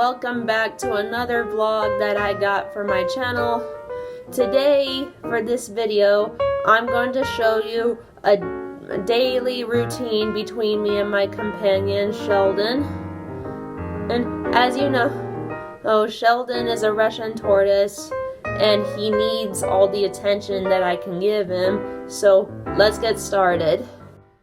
welcome back to another vlog that I got for my channel. Today, for this video, I'm going to show you a daily routine between me and my companion, Sheldon. And as you know, Sheldon is a Russian tortoise, and he needs all the attention that I can give him, so let's get started.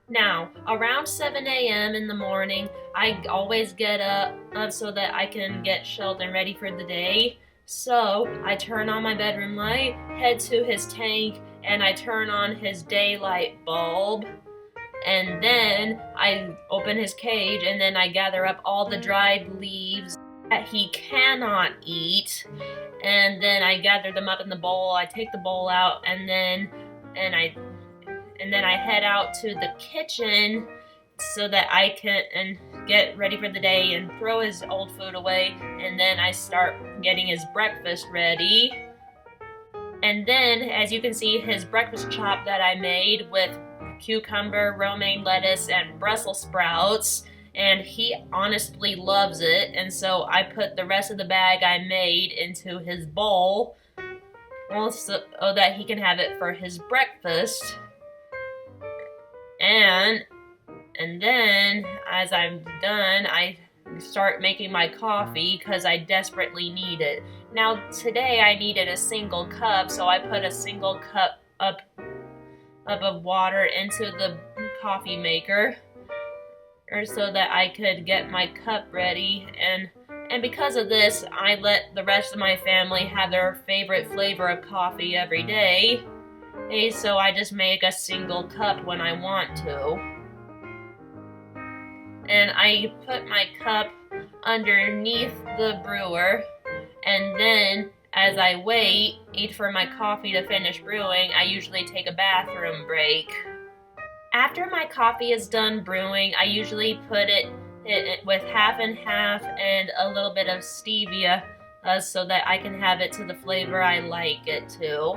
Now, around 7 a.m. in the morning, I always get up so that I can get Sheldon ready for the day. So, I turn on my bedroom light, head to his tank, and I turn on his daylight bulb. And then I open his cage, and then I gather up all the dried leaves that he cannot eat. And then I gather them up in the bowl. I take the bowl out, and then I head out to the kitchen so that I can get ready for the day and throw his old food away, and then I start getting his breakfast ready. And then, as you can see, his breakfast chop that I made with cucumber, romaine lettuce, and Brussels sprouts, and he honestly loves it, and so I put the rest of the bag I made into his bowl so that he can have it for his breakfast. And then, as I'm done, I start making my coffee because I desperately need it. Now, today I needed a single cup, so I put a single cup up of water into the coffee maker so that I could get my cup ready. And because of this, I let the rest of my family have their favorite flavor of coffee every day. So I just make a single cup when I want to. And I put my cup underneath the brewer, and then as I wait for my coffee to finish brewing, I usually take a bathroom break. After my coffee is done brewing, I usually put it with half and half and a little bit of stevia so that I can have it to the flavor I like it to.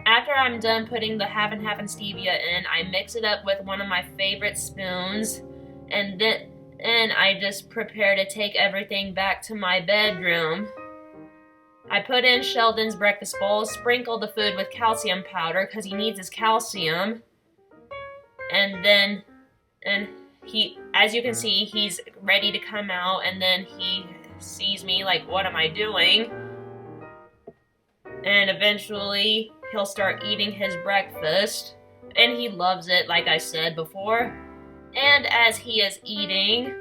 After I'm done putting the half and half and stevia in, I mix it up with one of my favorite spoons, and then I just prepare to take everything back to my bedroom. I put in Sheldon's breakfast bowl, sprinkle the food with calcium powder because he needs his calcium, and he, as you can see, he's ready to come out, and then he sees me like, what am I doing? And eventually he'll start eating his breakfast, and he loves it, like I said before. And as he is eating,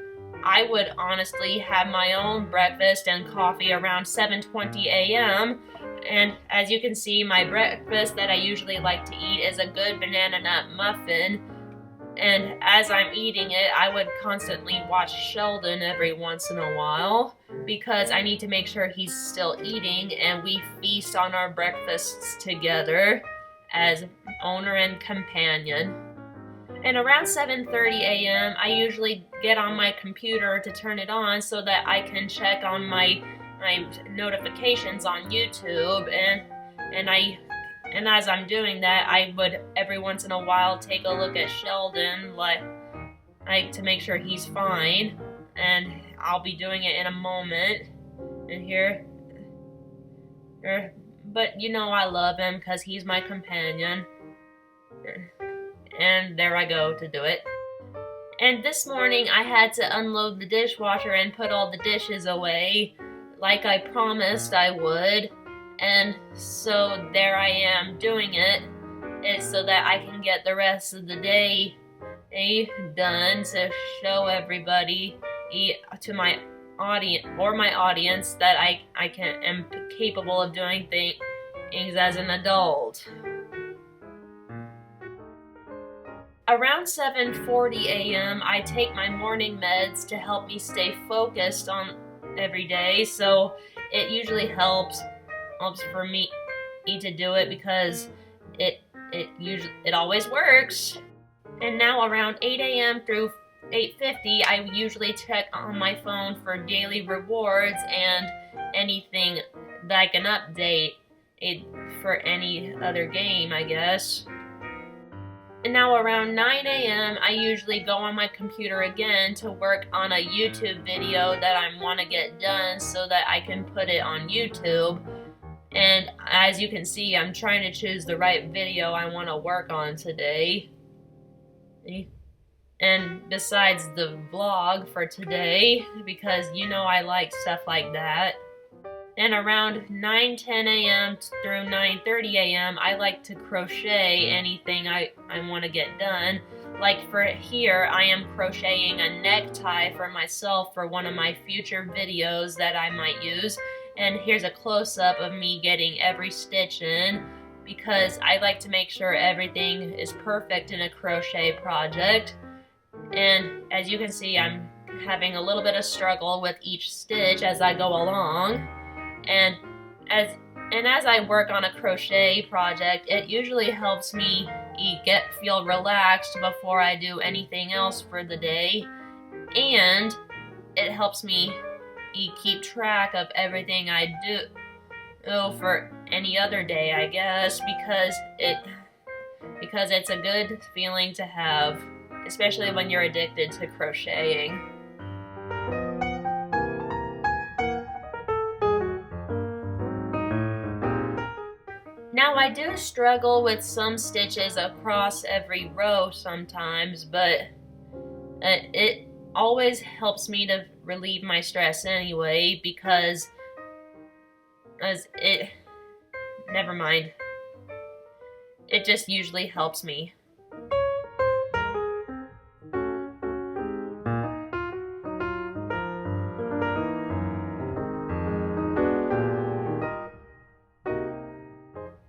I would honestly have my own breakfast and coffee around 7:20 a.m. And as you can see, my breakfast that I usually like to eat is a good banana nut muffin. And as I'm eating it, I would constantly watch Sheldon every once in a while because I need to make sure he's still eating, and we feast on our breakfasts together as owner and companion. And around 7:30 a.m., I usually get on my computer to turn it on so that I can check on my notifications on YouTube, and as I'm doing that, I would every once in a while take a look at Sheldon, like to make sure he's fine, and I'll be doing it in a moment. And but you know I love him because he's my companion. And there I go to do it. And this morning I had to unload the dishwasher and put all the dishes away, like I promised I would. And so there I am doing it. It's so that I can get the rest of the day done to show everybody, to my audience, that I am capable of doing things as an adult. Around 7:40 a.m., I take my morning meds to help me stay focused on every day, so it usually helps for me to do it because it always works. And now around 8 a.m. through 8:50, I usually check on my phone for daily rewards and anything that I can update for any other game, I guess. And now around 9 a.m. I usually go on my computer again to work on a YouTube video that I want to get done so that I can put it on YouTube. And as you can see, I'm trying to choose the right video I want to work on today. And besides the vlog for today, because you know I like stuff like that. And around 9-10 a.m. through 9:30 a.m. I like to crochet anything I want to get done. Like for here, I am crocheting a necktie for myself for one of my future videos that I might use. And here's a close-up of me getting every stitch in, because I like to make sure everything is perfect in a crochet project. And as you can see, I'm having a little bit of struggle with each stitch as I go along. And as I work on a crochet project, it usually helps me feel relaxed before I do anything else for the day. And it helps me keep track of everything I do for any other day, I guess, because it's a good feeling to have, especially when you're addicted to crocheting. Now I do struggle with some stitches across every row sometimes, but it always helps me to relieve my stress anyway, because never mind. It just usually helps me.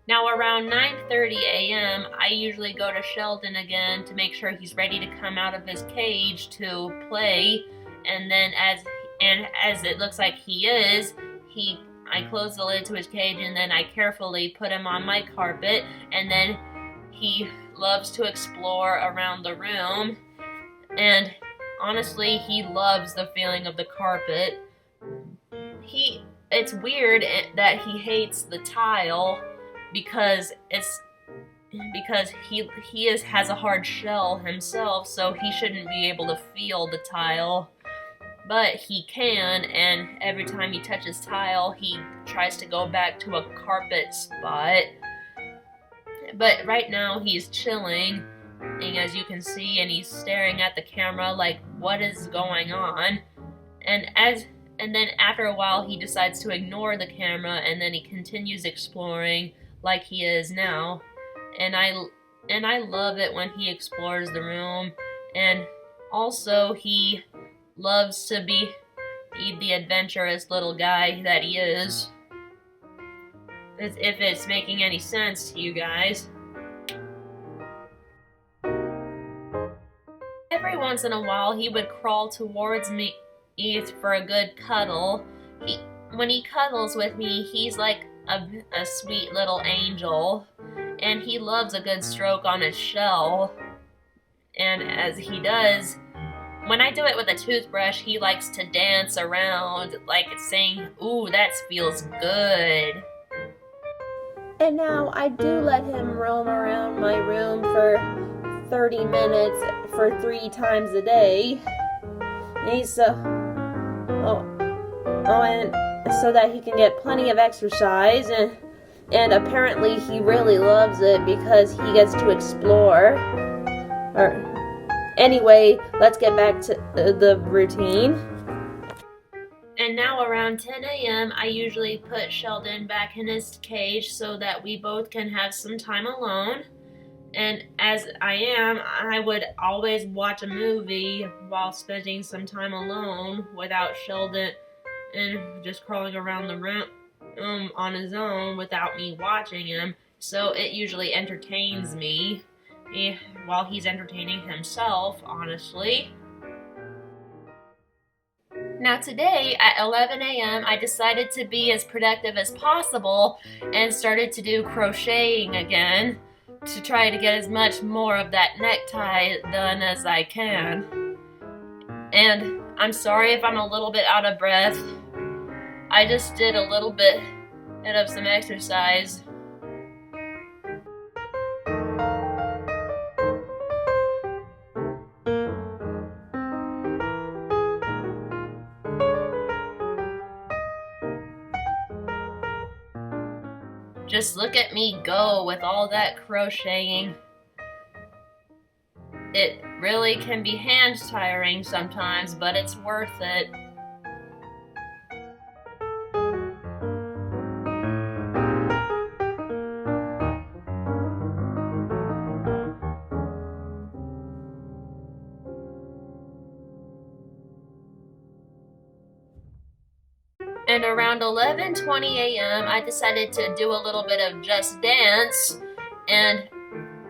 Now around 9:30 a.m. I usually go to Sheldon again to make sure he's ready to come out of his cage to play, and then as it looks like he is, I close the lid to his cage and then I carefully put him on my carpet, and then he loves to explore around the room, and honestly he loves the feeling of the carpet. It's weird that he hates the tile, because he has a hard shell himself, so he shouldn't be able to feel the tile. But he can, and every time he touches tile, he tries to go back to a carpet spot. But right now he's chilling, and as you can see, and he's staring at the camera like, what is going on? And then after a while he decides to ignore the camera, and then he continues exploring like he is now. And I love it when he explores the room, and also he loves to be the adventurous little guy that he is. If it's making any sense to you guys. Every once in a while he would crawl towards me for a good cuddle. When he cuddles with me, he's like a sweet little angel, and he loves a good stroke on his shell. And as he does, when I do it with a toothbrush, he likes to dance around, like saying, "Ooh, that feels good." And now I do let him roam around my room for 30 minutes for 3 times a day. And so that he can get plenty of exercise, and apparently he really loves it because he gets to explore. Anyway, let's get back to the routine. And now around 10 a.m. I usually put Sheldon back in his cage so that we both can have some time alone. And as I would always watch a movie while spending some time alone without Sheldon, and just crawling around the room on his own without me watching him. So it usually entertains me while he's entertaining himself, honestly. Now today at 11 a.m. I decided to be as productive as possible and started to do crocheting again to try to get as much more of that necktie done as I can. And I'm sorry if I'm a little bit out of breath. I just did a little bit of some exercise. Just look at me go with all that crocheting. It really can be hand tiring sometimes, but it's worth it. And around 11:20 a.m., I decided to do a little bit of Just Dance, and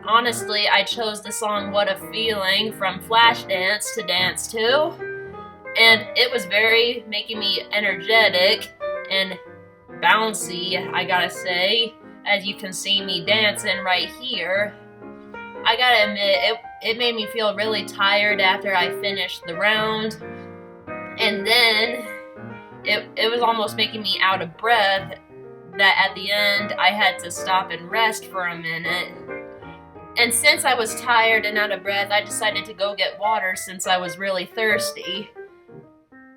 honestly, I chose the song What a Feeling from Flashdance to dance to, and it was very making me energetic and bouncy, I gotta say, as you can see me dancing right here. I gotta admit, it made me feel really tired after I finished the round, and then it was almost making me out of breath that at the end I had to stop and rest for a minute. And since I was tired and out of breath, I decided to go get water since I was really thirsty.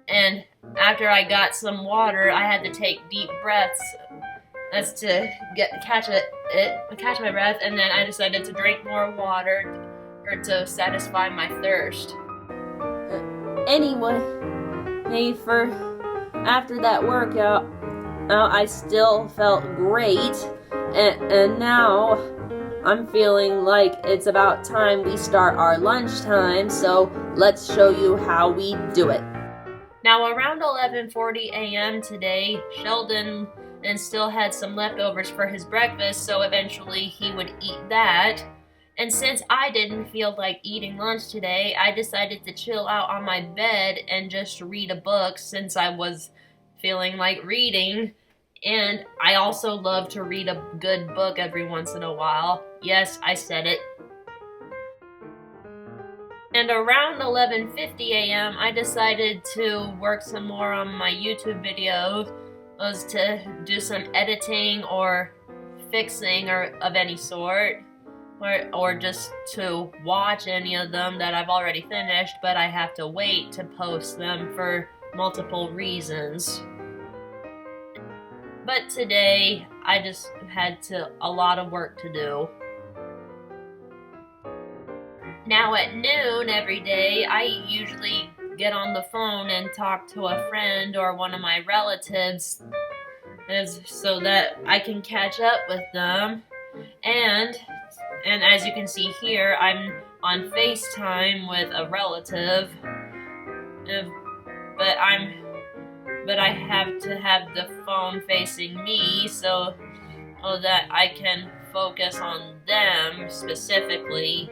And after I got some water, I had to take deep breaths as to catch my breath, and then I decided to drink more water to satisfy my thirst. Anyway, after that workout, I still felt great, and now I'm feeling like it's about time we start our lunchtime, so let's show you how we do it. Now around 11:40 a.m. today, Sheldon still had some leftovers for his breakfast, so eventually he would eat that. And since I didn't feel like eating lunch today, I decided to chill out on my bed and just read a book since I was feeling like reading. And I also love to read a good book every once in a while. Yes, I said it. And around 11:50 a.m., I decided to work some more on my YouTube videos, to do some editing or fixing or of any sort, or just to watch any of them that I've already finished, but I have to wait to post them for multiple reasons. But today, I just had a lot of work to do. Now at noon every day, I usually get on the phone and talk to a friend or one of my relatives so that I can catch up with them. And as you can see here, I'm on FaceTime with a relative, but I have to have the phone facing me so that I can focus on them specifically.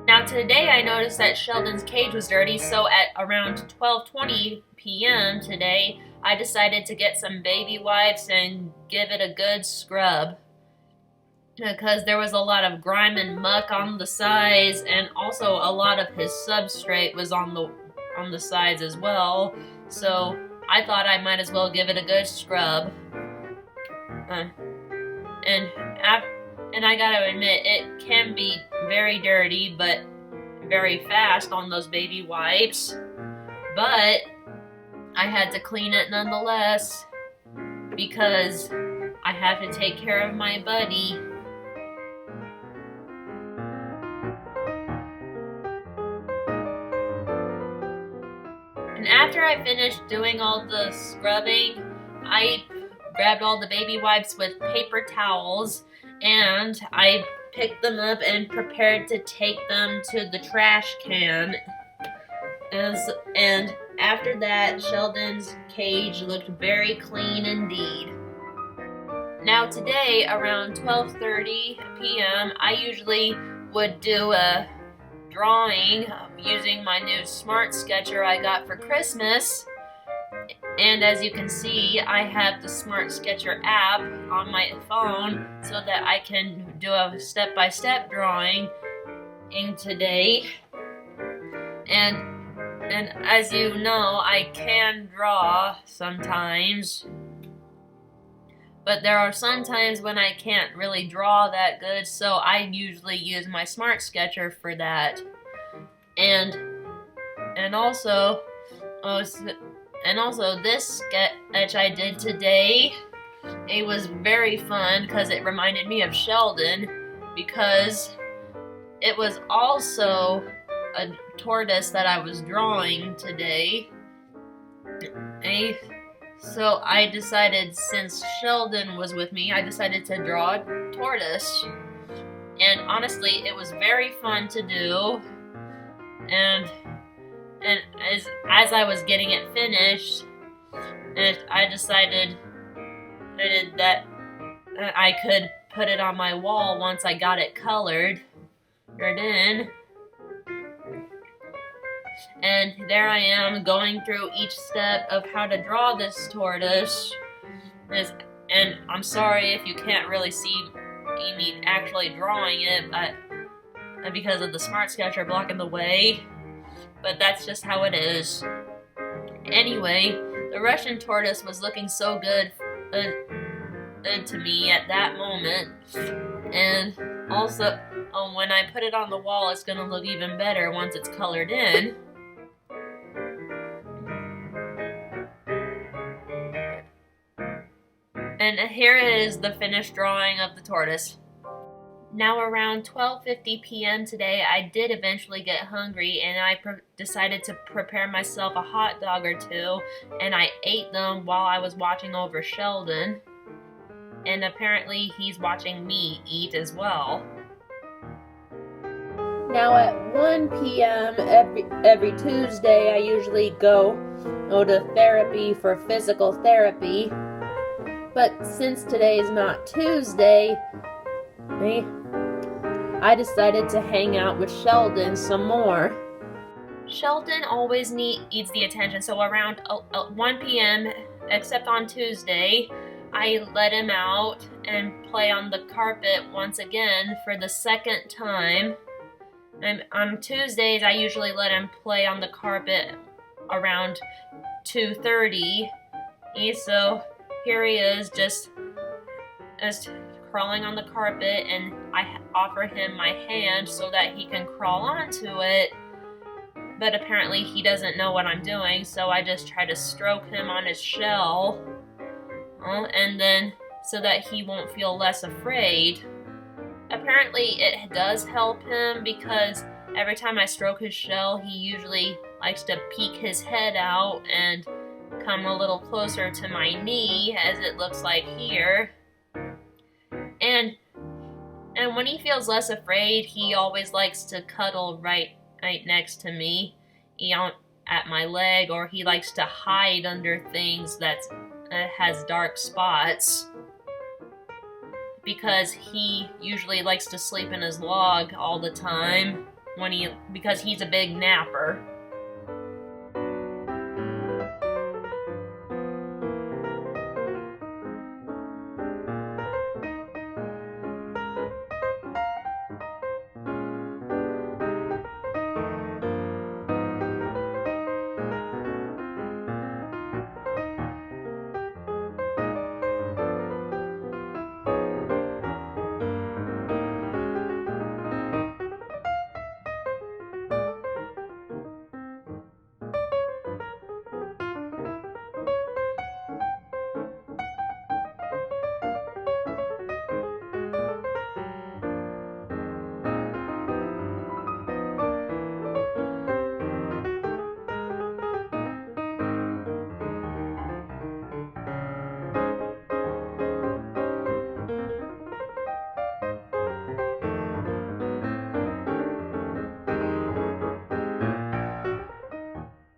Now today I noticed that Sheldon's cage was dirty, so at around 12:20 p.m. today, I decided to get some baby wipes and give it a good scrub, because there was a lot of grime and muck on the sides, and also a lot of his substrate was on the sides as well, so I thought I might as well give it a good scrub. And I gotta admit, it can be very dirty, but very fast on those baby wipes. But I had to clean it nonetheless, because I have to take care of my buddy. And after I finished doing all the scrubbing, I grabbed all the baby wipes with paper towels, and I picked them up and prepared to take them to the trash can. And after that, Sheldon's cage looked very clean indeed. Now today, around 12:30 p.m., I usually would do a drawing using my new Smart Sketcher I got for Christmas. And as you can see, I have the Smart Sketcher app on my phone so that I can do a step-by-step drawing today. And as you know, I can draw sometimes. But there are some times when I can't really draw that good, so I usually use my Smart Sketcher for that. And also, this sketch I did today, it was very fun because it reminded me of Sheldon, because it was also a tortoise that I was drawing today. So I decided, since Sheldon was with me, I decided to draw a tortoise. And honestly, it was very fun to do. And as I was getting it finished, I decided that I could put it on my wall once I got it colored in. And there I am, going through each step of how to draw this tortoise. And I'm sorry if you can't really see me actually drawing it, but because of the Smart Sketcher blocking the way. But that's just how it is. Anyway, the Russian tortoise was looking so good to me at that moment. And also, when I put it on the wall, it's going to look even better once it's colored in. And here is the finished drawing of the tortoise. Now around 12:50 p.m. today, I did eventually get hungry, and I decided to prepare myself a hot dog or two, and I ate them while I was watching over Sheldon. And apparently he's watching me eat as well. Now at 1 p.m. every Tuesday, I usually go to therapy for physical therapy. But since today is not Tuesday, I decided to hang out with Sheldon some more. Sheldon always needs the attention, so around 1 p.m., except on Tuesday, I let him out and play on the carpet once again for the second time. And on Tuesdays, I usually let him play on the carpet around 2:30. So here he is, just crawling on the carpet, and I offer him my hand so that he can crawl onto it. But apparently he doesn't know what I'm doing, so I just try to stroke him on his shell, and then so that he won't feel less afraid. Apparently it does help him, because every time I stroke his shell, he usually likes to peek his head out and come a little closer to my knee, as it looks like here. And when he feels less afraid, he always likes to cuddle right next to me, at my leg, or he likes to hide under things that has dark spots, because he usually likes to sleep in his log all the time because he's a big napper.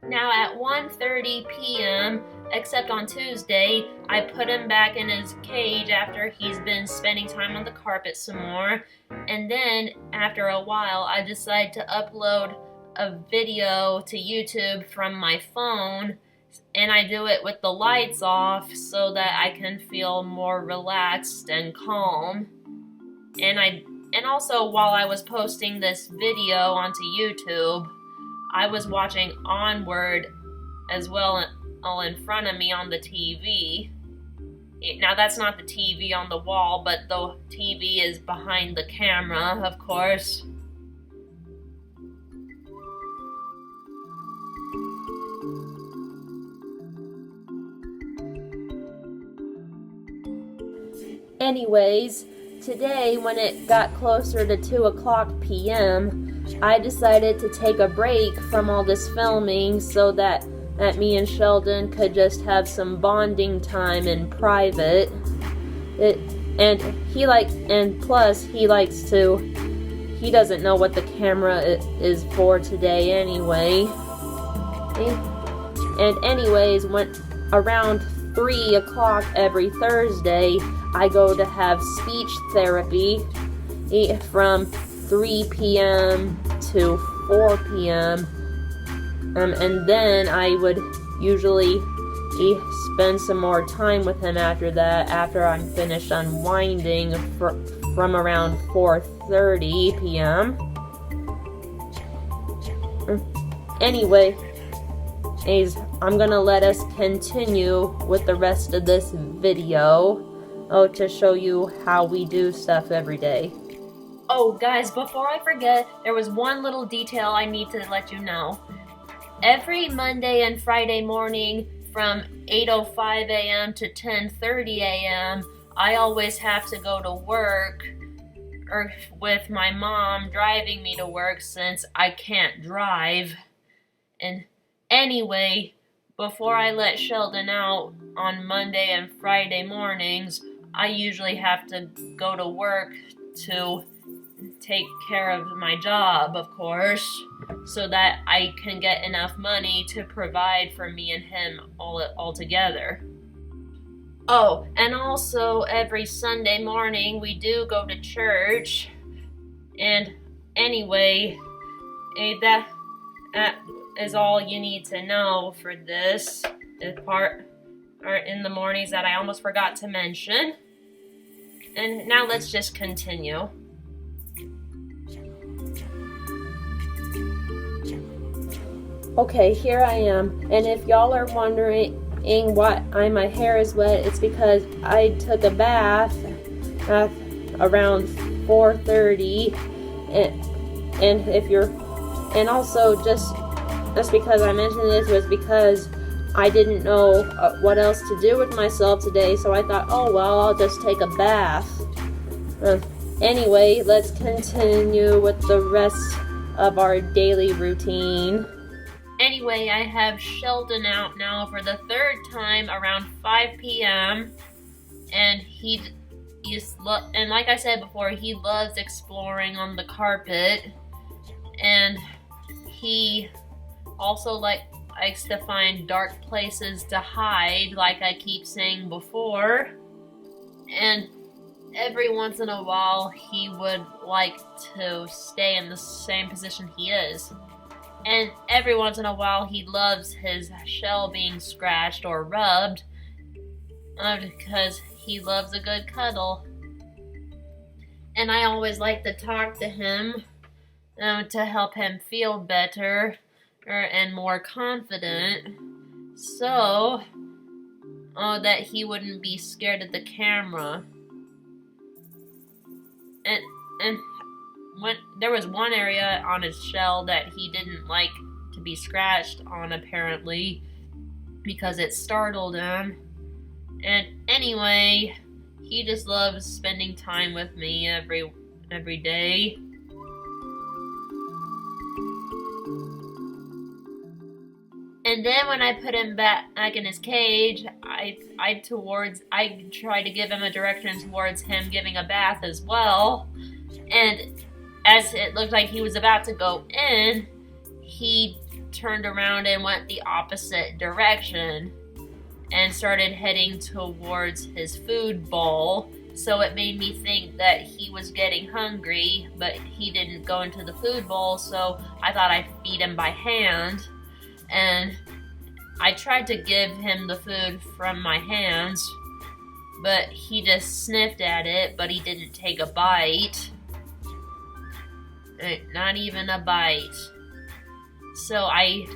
Now at 1:30 p.m., except on Tuesday, I put him back in his cage after he's been spending time on the carpet some more. And then, after a while, I decide to upload a video to YouTube from my phone, and I do it with the lights off so that I can feel more relaxed and calm. And also, while I was posting this video onto YouTube, I was watching Onward as well in front of me on the TV. Now that's not the TV on the wall, but the TV is behind the camera, of course. Anyways, today when it got closer to 2 p.m., I decided to take a break from all this filming so that me and Sheldon could just have some bonding time in private. Plus he doesn't know what the camera is for today anyway. And anyways, when around 3 o'clock every Thursday, I go to have speech therapy from 3 p.m. to 4 p.m. And then I would usually spend some more time with him after that, after I'm finished unwinding from around 4:30 p.m. Anyway, I'm gonna let us continue with the rest of this video to show you how we do stuff every day. Oh, guys, before I forget, there was one little detail I need to let you know. Every Monday and Friday morning from 8:05 a.m. to 10:30 a.m., I always have to go to work, or with my mom driving me to work since I can't drive. And anyway, before I let Sheldon out on Monday and Friday mornings, I usually have to go to work to take care of my job, of course, so that I can get enough money to provide for me and him all together. Oh, and also every Sunday morning we do go to church. And anyway, that is all you need to know for this part, or in the mornings that I almost forgot to mention. And now let's just continue. Okay, here I am. And if y'all are wondering why my hair is wet, it's because I took a bath around 4:30, and also just because I mentioned this was because I didn't know what else to do with myself today, so I thought, oh well, I'll just take a bath. Anyway, let's continue with the rest of our daily routine. Anyway, I have Sheldon out now for the third time around 5 p.m. And and like I said before, he loves exploring on the carpet. And he also likes to find dark places to hide, like I keep saying before. And every once in a while, he would like to stay in the same position he is. And every once in a while, he loves his shell being scratched or rubbed because he loves a good cuddle. And I always like to talk to him to help him feel better and more confident, so that he wouldn't be scared of the camera. And when there was one area on his shell that he didn't like to be scratched on, apparently, because it startled him. And anyway, he just loves spending time with me every day. And then when I put him back in his cage, I tried to give him a direction towards him giving a bath as well. And as it looked like he was about to go in, he turned around and went the opposite direction and started heading towards his food bowl. So it made me think that he was getting hungry, but he didn't go into the food bowl, so I thought I'd feed him by hand. And I tried to give him the food from my hands, but he just sniffed at it, but he didn't take a bite. Not even a bite. So I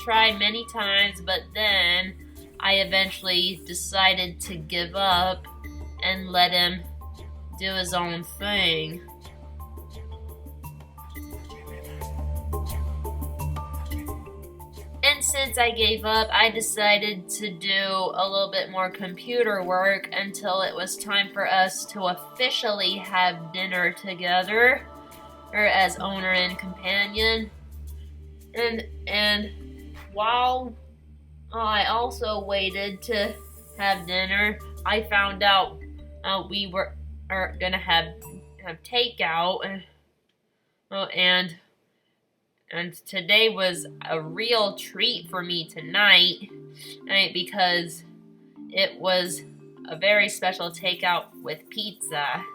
tried many times, but then I eventually decided to give up and let him do his own thing. And since I gave up, I decided to do a little bit more computer work until it was time for us to officially have dinner together, or as owner and companion. And while I also waited to have dinner, I found out we were gonna have takeout, and today was a real treat for me tonight, right, because it was a very special takeout with pizza.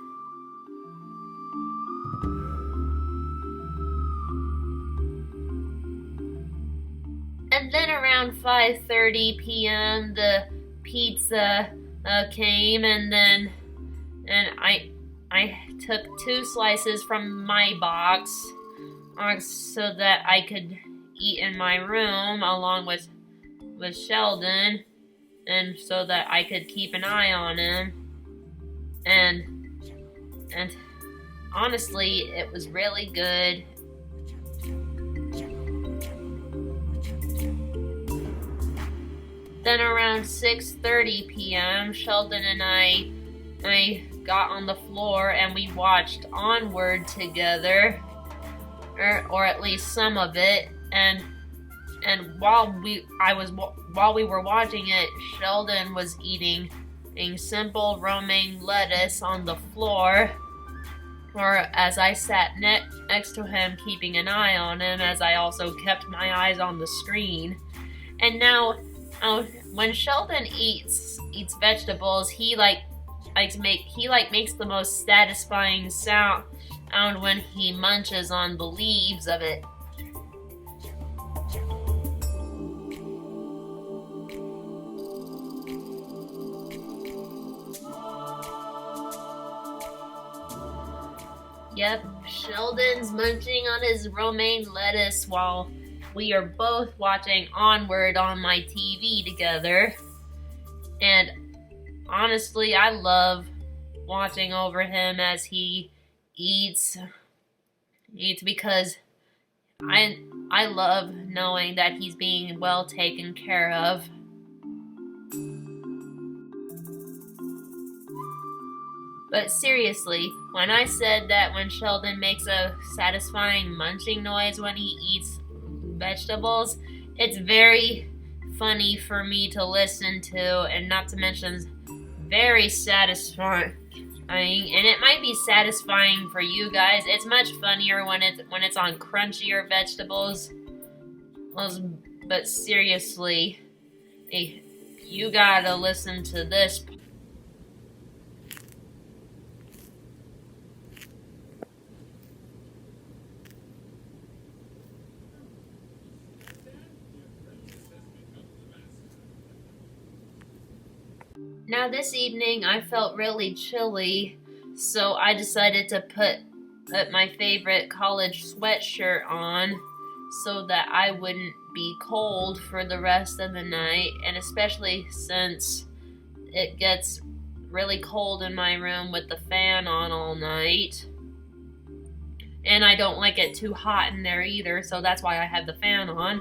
And then around 5:30 p.m. the pizza came, and I took 2 slices from my box so that I could eat in my room along with Sheldon, and so that I could keep an eye on him. And honestly, it was really good. Then around 6:30 p.m., Sheldon and I got on the floor and we watched Onward together, or at least some of it. And while we were watching it, Sheldon was eating simple romaine lettuce on the floor, or as I sat next to him, keeping an eye on him, as I also kept my eyes on the screen. And now, when Sheldon eats vegetables, he makes the most satisfying sound when he munches on the leaves of it. Yep, Sheldon's munching on his romaine lettuce while we are both watching Onward on my TV together. And honestly, I love watching over him as he eats because I love knowing that he's being well taken care of. But seriously, when I said that when Sheldon makes a satisfying munching noise when he eats vegetables, it's very funny for me to listen to, and not to mention very satisfying. And it might be satisfying for you guys. It's much funnier when it's on crunchier vegetables. But seriously, you gotta listen to this. Now this evening I felt really chilly, so I decided to put my favorite college sweatshirt on so that I wouldn't be cold for the rest of the night, and especially since it gets really cold in my room with the fan on all night. And I don't like it too hot in there either, so that's why I have the fan on.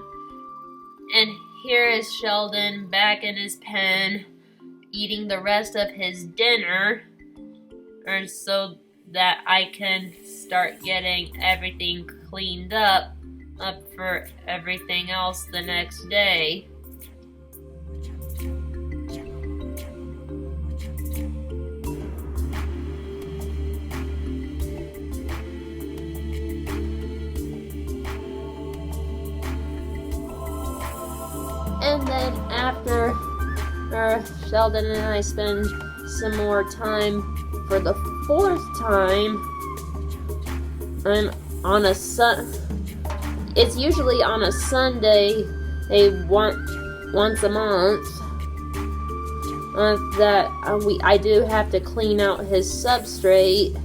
And here is Sheldon back in his pen, eating the rest of his dinner, or so that I can start getting everything cleaned up for everything else the next day. And then after Sheldon and I spend some more time for the 4th time, it's usually on a Sunday, once a month, that I do have to clean out his substrate,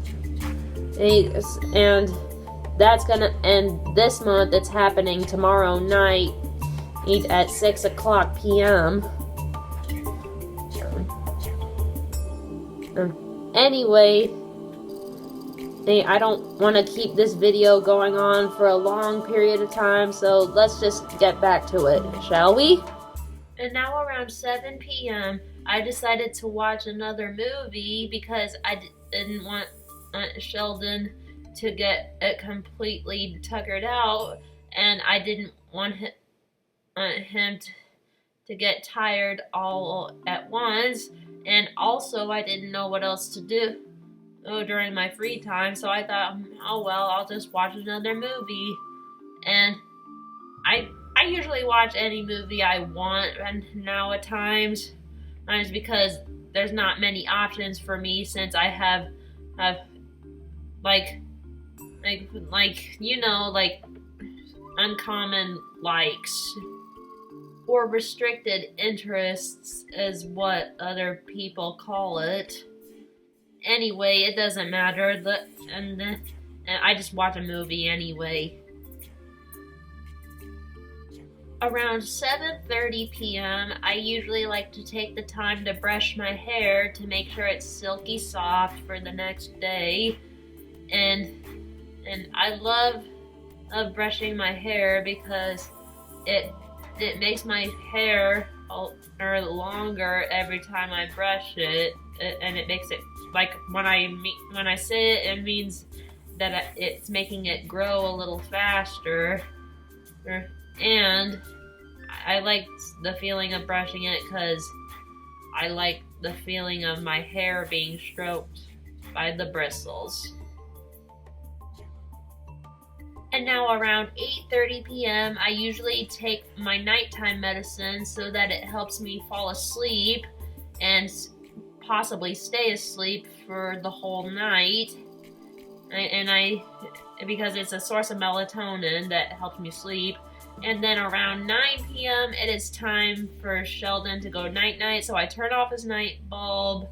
and that's gonna end this month. It's happening tomorrow night at 6:00 p.m. Anyway, I don't want to keep this video going on for a long period of time, so let's just get back to it, shall we? And now around 7 p.m., I decided to watch another movie because I didn't want Sheldon to get it completely tuckered out, and I didn't want him to get tired all at once, and also I didn't know what else to do during my free time, so I thought, oh well, I'll just watch another movie. And I usually watch any movie I want, and now at times because there's not many options for me, since I have like uncommon likes or restricted interests is what other people call it. Anyway, it doesn't matter. And I just watch a movie anyway. Around 7:30 p.m., I usually like to take the time to brush my hair to make sure it's silky soft for the next day. And I love brushing my hair because it makes my hair longer every time I brush it, and it makes it, like, when I say it means that it's making it grow a little faster. And I like the feeling of brushing it because I like the feeling of my hair being stroked by the bristles. And now around 8:30 p.m., I usually take my nighttime medicine so that it helps me fall asleep and possibly stay asleep for the whole night. Because it's a source of melatonin that helps me sleep. And then around 9 p.m., it is time for Sheldon to go night-night, so I turn off his night bulb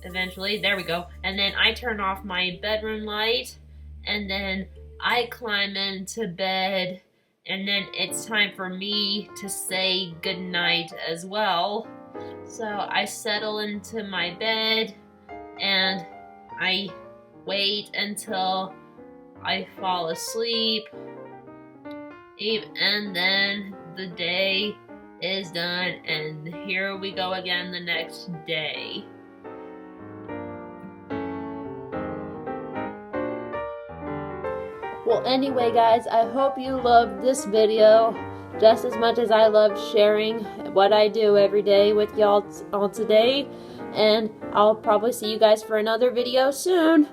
eventually. There we go. And then I turn off my bedroom light, and then I climb into bed, and then it's time for me to say goodnight as well. So I settle into my bed, and I wait until I fall asleep. And then the day is done, and here we go again the next day. Well, anyway, guys, I hope you loved this video just as much as I loved sharing what I do every day with y'all all today. And I'll probably see you guys for another video soon.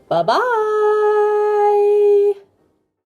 Bye-bye!